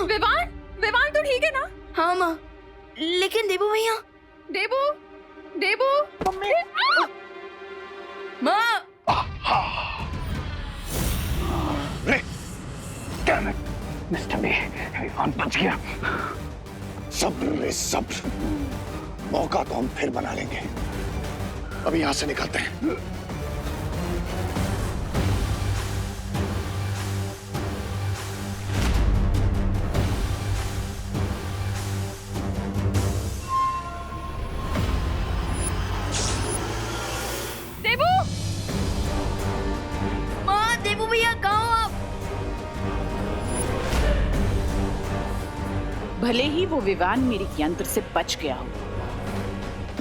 विवान, विवान तो ठीक है ना? हाँ माँ, लेकिन देबू भैया। देबू, देबू, मम्मी। माँ। Damn it, mister B, Vivaan बच गया। सब्र रे सब्र, मौका तो हम फिर बना लेंगे। अभी यहां से निकलते हैं। देबू, माँ, देबू भैया कहाँ हो आप? भले ही वो विवान मेरे यंत्र से बच गया हो,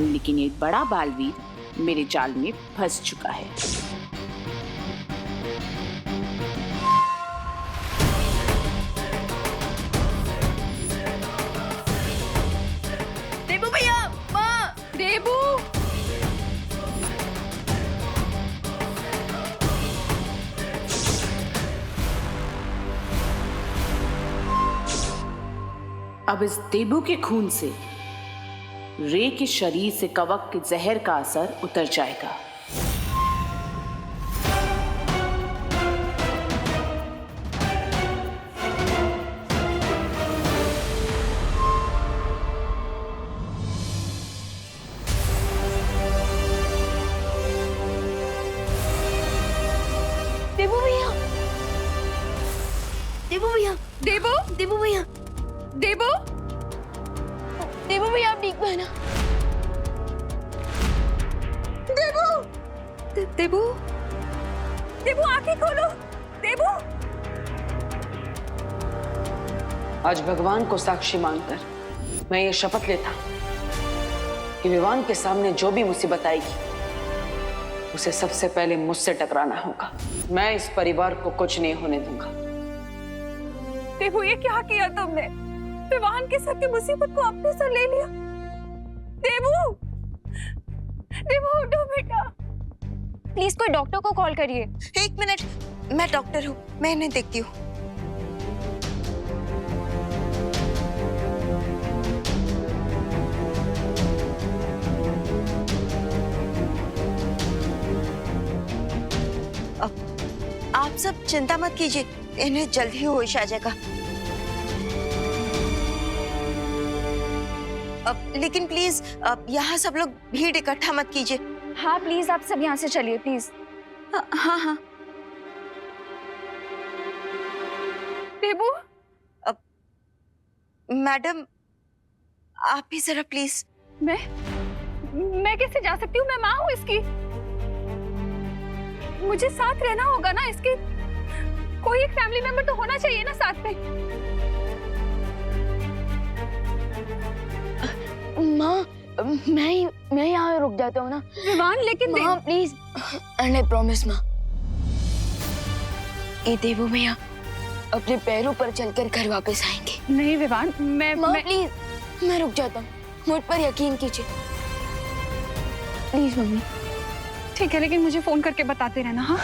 लेकिन एक बड़ा बालवीर मेरे जाल में फंस चुका है। देबू भैया, माँ। देबू, अब इस देबू के खून से रे के शरीर से कवक के जहर का असर उतर जाएगा। देबू भैया, देबू भैया, देबू, देबू भैया, देबू, देबू भैया, आप ठीक है ना? देबू, देबू, देबू आंखें खोलो, देबू। आज भगवान को साक्षी मानकर मैं ये शपथ लेता कि विवान के सामने जो भी मुसीबत आएगी उसे सबसे पहले मुझसे टकराना होगा। मैं इस परिवार को कुछ नहीं होने दूंगा। देबू, ये क्या किया तुमने? विवान के सर की मुसीबत को अपने सर ले लिया। देबू, देबू उठो बेटा। प्लीज कोई डॉक्टर को कॉल करिए। एक मिनट, मैं डॉक्टर हूँ, मैं इन्हें देखती हूँ। आप सब चिंता मत कीजिए, इन्हें जल्द ही होश आ जाएगा। लेकिन प्लीज यहाँ सब लोग भीड़ इकट्ठा मत कीजिए। हाँ प्लीज आप सब यहाँ से चलिए प्लीज। हाँ हाँ। देबू, मैडम आप भी जरा प्लीज। मैं कैसे जा सकती हूँ? मैं माँ हूँ इसकी। मुझे साथ रहना होगा ना इसके। कोई एक फैमिली मेंबर तो होना चाहिए ना साथ में। माँ, मैं यहाँ रुक जाता हूँ ना। विवान, लेकिन माँ प्लीज। आई प्रॉमिस माँ। ये देबू भैया अपने पैरों पर चलकर घर वापस आएंगे। नहीं विवान, माँ प्लीज, मैं रुक जाता हूँ, मुझ पर यकीन कीजिए प्लीज मम्मी। ठीक है, लेकिन मुझे फोन करके बताते रहना। हाँ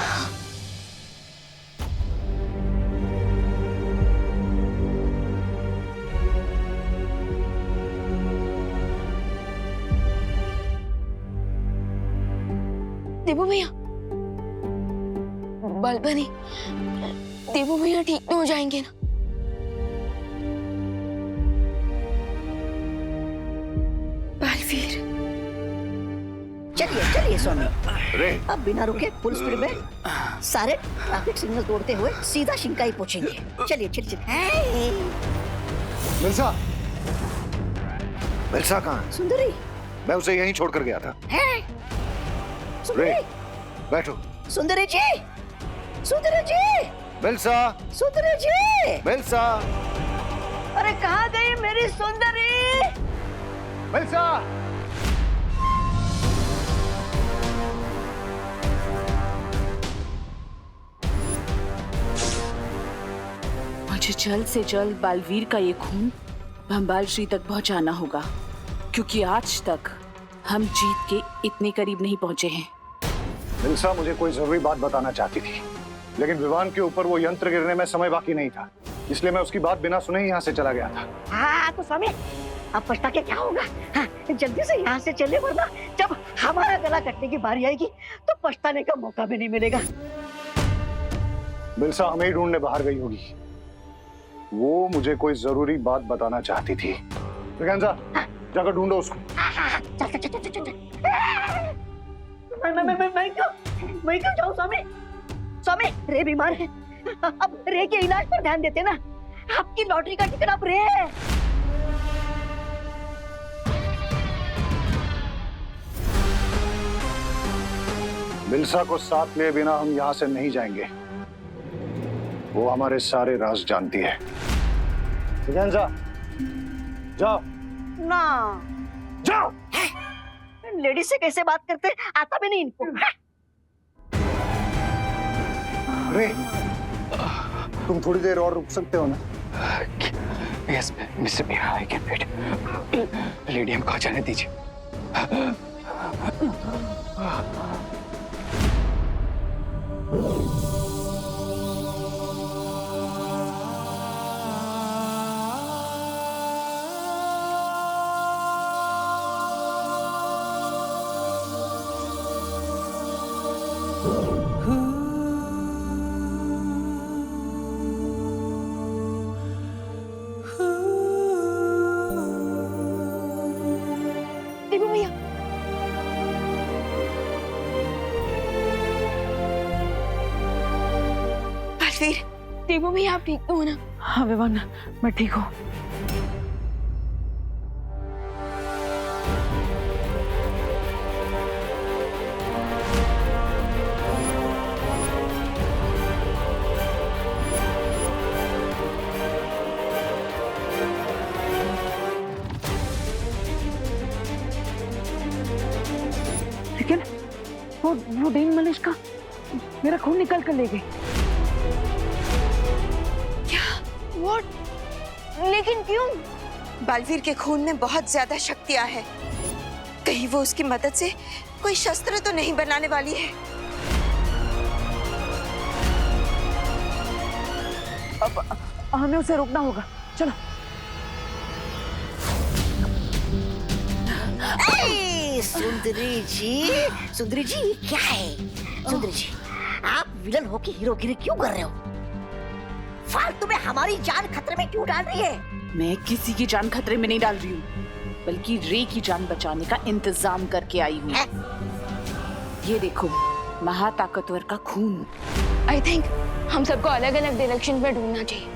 देबू भैया, बलबनी, देबू भैया ठीक तो हो जाएंगे ना? बालवीर, चलिए चलिए स्वामी, रे, अब बिना रुके फुल स्पीड में सारे ट्रैफिक सिग्नल तोड़ते हुए सीधा शिंकाई पहुंचेंगे। चलिए चलिए चलिए। मिल्सा, मिल्सा कहाँ? सुंदरी, मैं उसे यहीं छोड़कर गया था। है सुंदरी, रे, बैठो। सुंदरी जी, सुंदरी जी, मिल्सा, सुंदरी जी, मिल्सा, अरे कहाँ गई मेरी सुंदरी? मिल्सा। मुझे जल्द से जल्द बालवीर का ये खून भंबाल श्री तक पहुंचाना होगा, क्योंकि आज तक हम जीत के इतने करीब नहीं पहुंचे हैं। मिल्सा मुझे कोई जरूरी बात बताना चाहती थी, लेकिन विवान के ऊपर वो यंत्र गिरने में समय बाकी नहीं था। इसलिए मैं उसकी बात बिना सुने ही यहाँ से चला गया था। हाँ तो स्वामी, अब पछता के क्या होगा? हाँ, जल्दी से यहाँ से चले, वरना जब हमारा गला कटने की बारी आएगी तो पछताने का मौका भी नहीं मिलेगा। बिलसा हमें ही ढूंढने बाहर गई होगी। वो मुझे कोई जरूरी बात बताना चाहती थी। ब्रिगेंजा, जाकर ढूंढो उसको। चल चल चल चल चल। मैं क्यों जाऊँ स्वामी? स्वामी, रे बीमार है, अब रे के इलाज पर ध्यान देते ना। आपकी लॉटरी का टिकट अब रे है। बिलसा को साथ लिए बिना हम यहाँ से नहीं जाएंगे। वो हमारे सारे राज जानती है। ब्रिगेंजा, जाओ ना, जाओ। लेडीज से कैसे बात करते, आता भी नहीं इनको। अरे तुम थोड़ी देर और रुक सकते हो ना? Yes mister Mia, I can wait. Lady हमको आ जाने दीजिए। देवी भैया, बलवीर, देवू भैया आप ठीक तो हो ना? हाँ विवान, मैं ठीक हूँ। लेकिन वो डेन मलिश का मेरा खून निकल कर ले गई। What? लेकिन क्यों? बलवीर के खून में बहुत ज्यादा शक्तियां है। कहीं वो उसकी मदद से कोई शस्त्र तो नहीं बनाने वाली है। अब हमें उसे रोकना होगा। चलो। सुंदरी जी, सुंदरी जी, ये क्या है? सुंदरी जी, आप विलन होके हीरोगिरी क्यों कर रहे हो? फालतू में हमारी जान खतरे में क्यों डाल रही है? मैं किसी की जान खतरे में नहीं डाल रही हूँ, बल्कि रे की जान बचाने का इंतजाम करके आई हूँ। ये देखो, महाताकतवर का खून। आई थिंक हम सबको अलग अलग डायरेक्शन में ढूंढना चाहिए।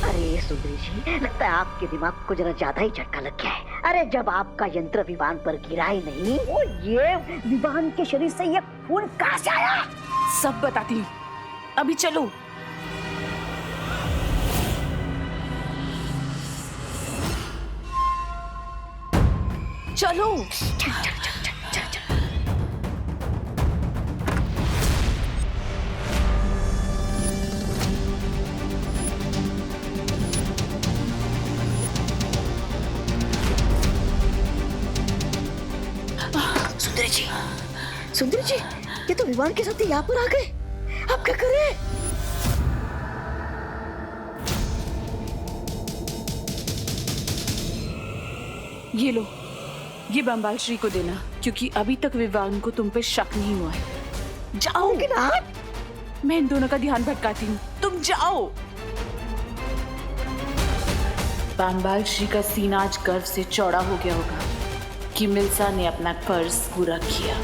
अरे सुंदरी जी, लगता है आपके दिमाग को जरा ज्यादा ही झटका लग गया है। अरे जब आपका यंत्र विमान पर गिरा ही नहीं, वो ये विमान के शरीर से ये खून कहाँ से आया? सब बताती हूँ, अभी चलो। चलो। सुंदरी जी, सुंदरी जी, ये तो विमान के साथ ही यहाँ पर आ गए। आप क्या करें? ये लो, ये बम्बाल श्री को देना, क्योंकि अभी तक विवान को तुम पे शक नहीं हुआ है। जाओगे ना? मैं इन दोनों का ध्यान भटकाती हूँ, तुम जाओ। बम्बाल श्री का सीना आज गर्व से चौड़ा हो गया होगा कि मिल्सा ने अपना फर्ज पूरा किया।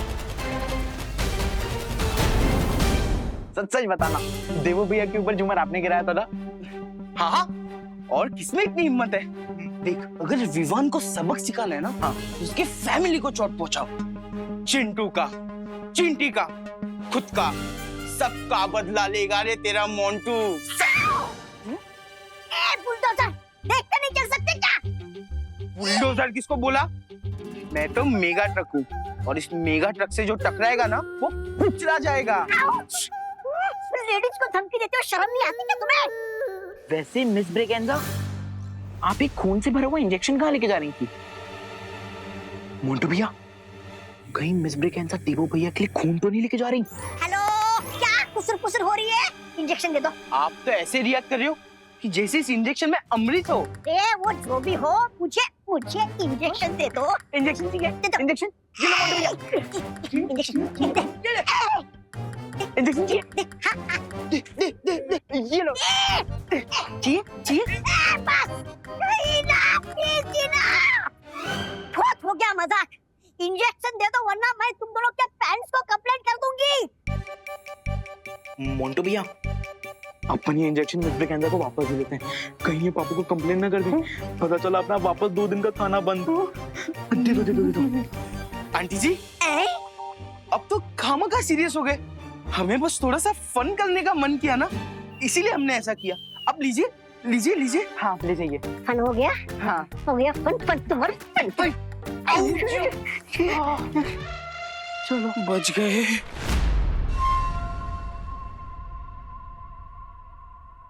सच सच बताना, देवो भैया के ऊपर झूमर आपने गिराया था ना? हाँ हाँ, और किसमें इतनी हिम्मत है? देख, अगर विवान को सबक सिखाना है ना, हाँ, उसके फैमिली को चोट पहुंचाओ। चिंटू का, चिंटी का, खुद का, सबका बदला लेगा रे तेरा मोंटू। बुलडोजर, देखते नहीं चल सकते क्या? बुलडोजर किसको बोला? मैं तो मेगा ट्रक हूँ, और इस मेगा ट्रक से जो टकराएगा ना, वो कुचला जाएगा। लेडीज को धमकी देते हो, शर्म नहीं आती क्या तुम्हें? वैसे मिस ब्रिगेंजा, आप एक खून से भरा हुआ इंजेक्शन कहाँ लेके जा रही थी? मोंटू भैया, कहीं मिस ब्रिगेंजा देवो भैया के लिए खून तो नहीं लेके जा रही? हेलो, क्या पुसर पुसर हो रही है? इंजेक्शन दे दो। आप तो ऐसे रिएक्ट कर रहे हो कि जैसे इस इंजेक्शन में अमृत हो। ए वो जो भी हो, मुझे मुझे इंजेक्शन दे दो। इंजेक्शन चाहिए? दे दो। इंजेक्शन? इंजेक्शन इंजेक्शन चाहिए? दे, ये लो। चाहिए? बस बहुत हो गया मजाक। इंजेक्शन दे दो वरना मैं तुम दोनों के पेरेंट्स को कंप्लेंट कर दूंगी। मोंटू भैया, अपन ये इंजेक्शन मिस ब्रिगेंजा को वापस दे देते हैं। कहीं ये पापा को कंप्लेन ना कर दे। पता चला अपना वापस 2 दिन का खाना बंद। दे दो। आंटी जी, अब तो खामखा सीरियस हो गए। हमें बस थोड़ा सा फन करने का मन किया ना, इसीलिए हमने ऐसा किया। अब लीजिए। हाँ, ले जाइए। फन हो गया? हाँ, हो गया फन तुम्हारा फन। चलो बच गए।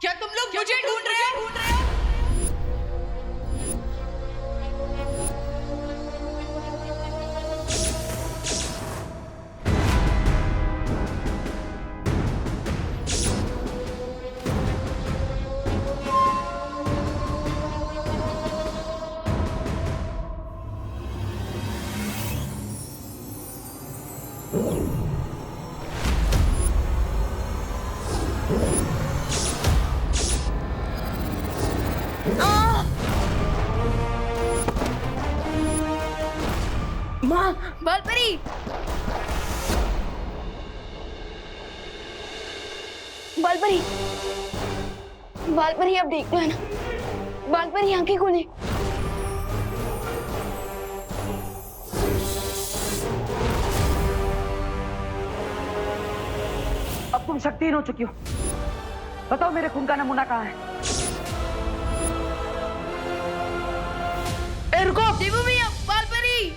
क्या तुम लोग मुझे ढूंढ रहे हो? माँ, बालपरी! बालपरी अब देख लो है ना। बालपरी आंखें खोले। अब तुम शक्तिहीन हो चुकी हो। बताओ मेरे खून का नमूना कहाँ है? ए रुको! देवू भैया, बालपरी!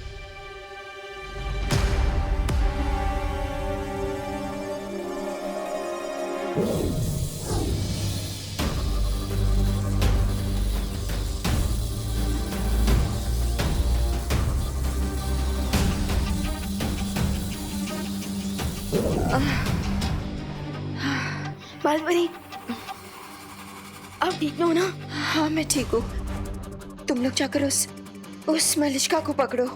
बालपरी, आप ठीक हो ना? हाँ मैं ठीक हूँ। तुम लोग जाकर उस मलिष्का को पकड़ो।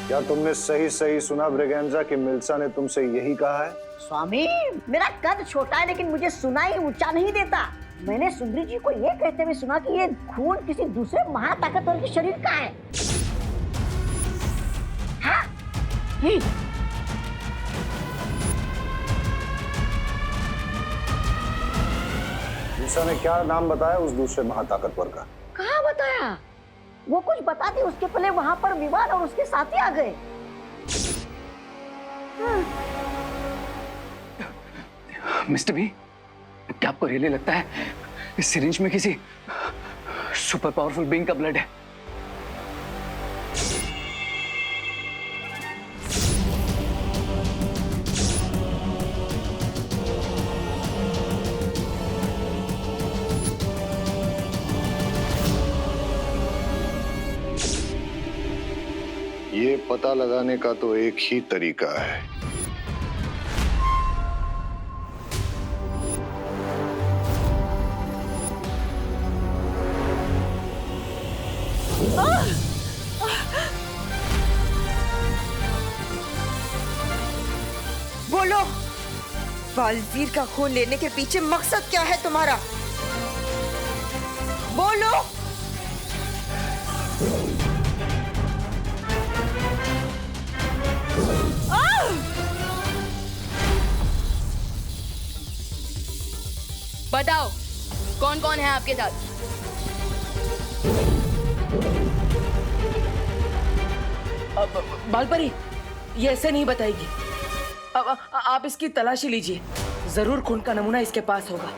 क्या तुमने सही सुना ब्रिगेंजा कि मिल्सा ने तुमसे यही कहा है? स्वामी, मेरा कद छोटा है लेकिन मुझे सुनाई ऊंचा नहीं देता। मैंने सुंदरी जी को ये कहते हुए सुना कि ये खून किसी दूसरे महाताकतवर के शरीर का है। हाँ? मिल्सा ने क्या नाम बताया उस दूसरे महाताकतवर का? कहाँ बताया? वो कुछ बताती उसके पहले वहां पर विवान और उसके साथी आ गए। मिस्टर बी, क्या आपको रियली लगता है इस सिरिंज में किसी सुपर पावरफुल बीइंग का ब्लड है? ये पता लगाने का तो एक ही तरीका है। बोलो, बालवीर का खून लेने के पीछे मकसद क्या है तुम्हारा? बोलो। बताओ कौन कौन है आपके साथ? बालपरी ये ऐसे नहीं बताएगी। अब आप इसकी तलाशी लीजिए, जरूर खून का नमूना इसके पास होगा।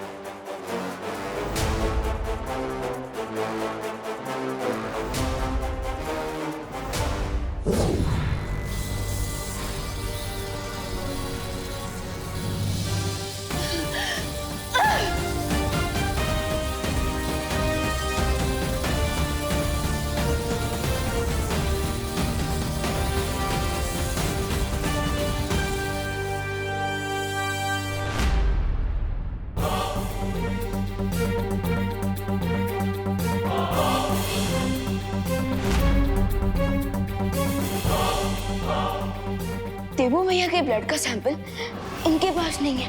देवू भैया के ब्लड का सैंपल इनके पास नहीं है।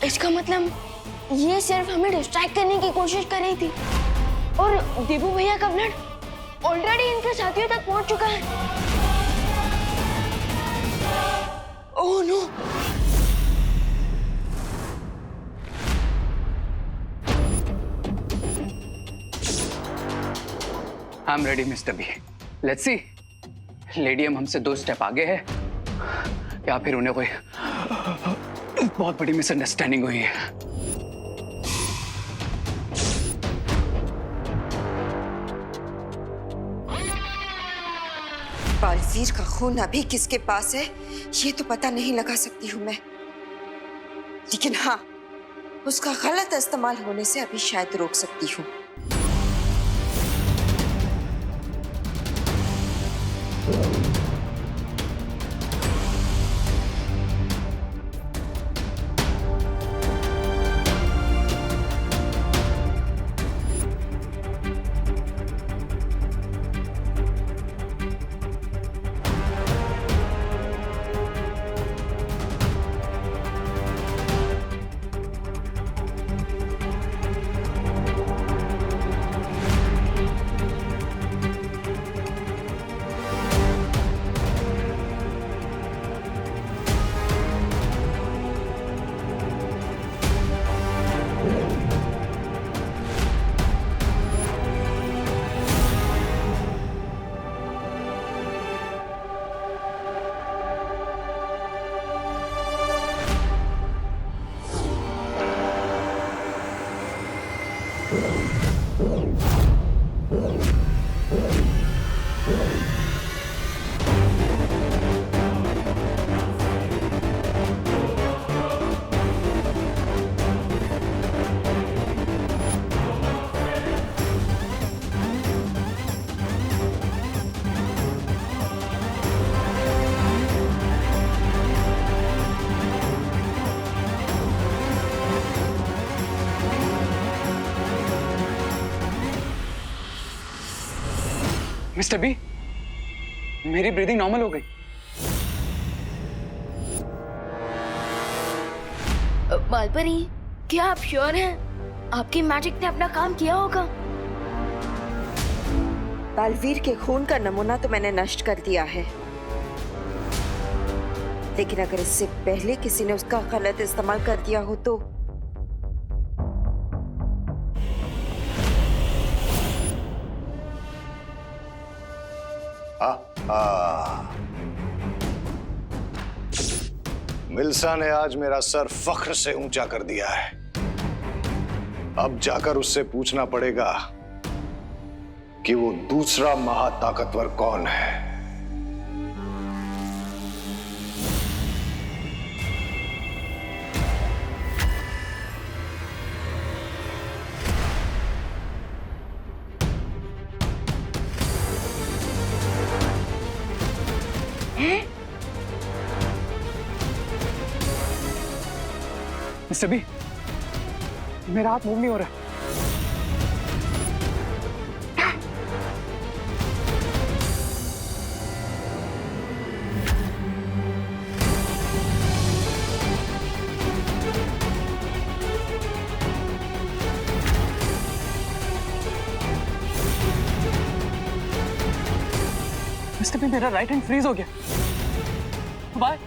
इसका मतलब ये सिर्फ हमें डिस्ट्रैक्ट करने की कोशिश कर रही थी और देवू भैया का ब्लड ऑलरेडी इनके साथियों तक पहुंच चुका है। Oh no! I am ready mister B. Let's see, लेडियम हमसे 2 स्टेप आगे है या फिर उन्हें कोई बहुत बड़ी मिसअंडरस्टैंडिंग हुई है। बालवीर का खून अभी किसके पास है ये तो पता नहीं लगा सकती हूँ मैं, लेकिन हाँ, उसका गलत इस्तेमाल होने से अभी शायद रोक सकती हूँ। मिस्टर बी, मेरी ब्रीदिंग नॉर्मल हो गई। बालपरी, क्या आप श्योर हैं आपकी मैजिक ने अपना काम किया होगा? बालवीर के खून का नमूना तो मैंने नष्ट कर दिया है, लेकिन अगर इससे पहले किसी ने उसका गलत इस्तेमाल कर दिया हो तो मिल्सा ने आज मेरा सर फख्र से ऊंचा कर दिया है। अब जाकर उससे पूछना पड़ेगा कि वो दूसरा महाताकतवर कौन है। मिस्टर बी, मेरा हाथ मूव नहीं हो रहा। मिस्टर बी, मेरा राइट हैंड फ्रीज हो गया। बाय।